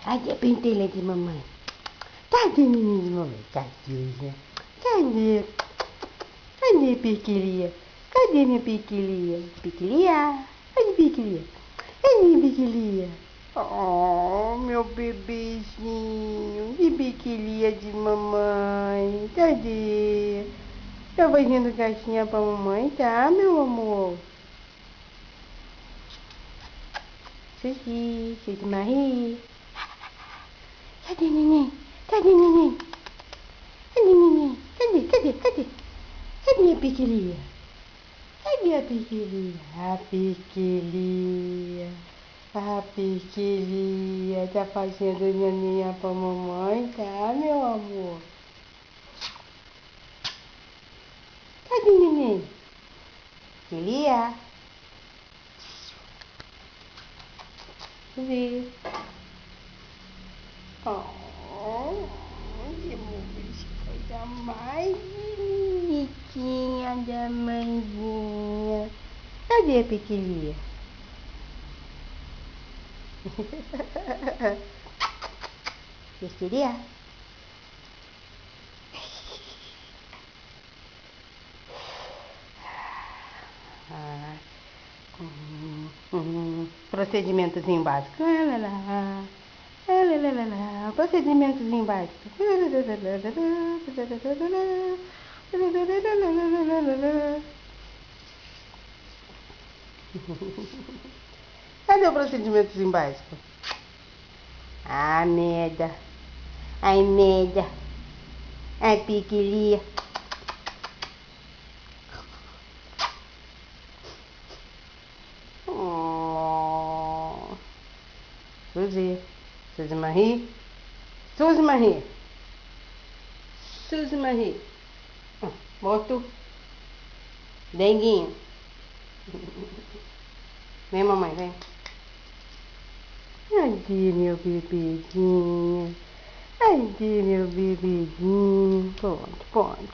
Cadê a pentelha de mamãe? Cadê o menino de mamãe? Cadê? Cadê? Cadê a pequelia? Cadê minha pequelia? Pequelia? Cadê pequelia? Cadê pequelia? Oh, meu bebezinho. Que pequelia de mamãe. Cadê? Tá fazendo caixinha pra mamãe, tá, meu amor? Sushi, Sushi Marie. Cadê neném? Cadê neném? Cadê neném? Cadê? Cadê a pequelia? Cadê a pequelia? A pequelia. A pequelia. Tá fazendo naninha pra mamãe, tá, meu amor? Cadê neném? Pequelia. Vê. Oh, que coisa mais bonitinha da mãezinha. Cadê a pequelia? Pequelia? Procedimentozinho básico. Procedimentozinho básico. Cadê o procedimentozinho básico? Ah, merda. Ai, merda. Ai, pequelia. Oh. Suzy. Suzy Marie. Suzy Marie. Suzy Marie. Boto. Denguinho. Vem, mamãe, vem. Cadê meu bebezinho? Cadê meu bebezinho? Pronto.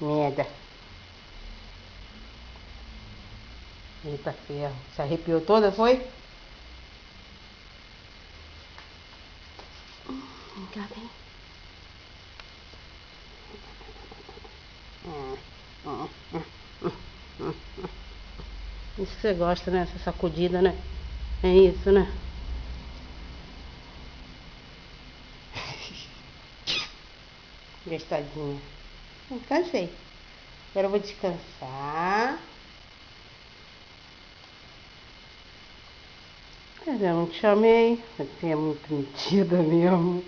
Merda. Eita ferro. Se arrepiou toda, foi? Vem cá, vem. Isso que você gosta, né? Essa sacudida, né? É isso, né? Gostadinha. Cansei. Agora eu vou descansar. Mas eu não te chamei. Você é muito metida mesmo.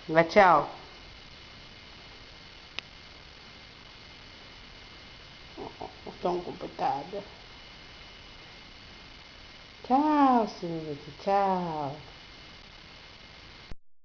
Vai, tchau. Tão complicada. Tchau, Suzy. Tchau.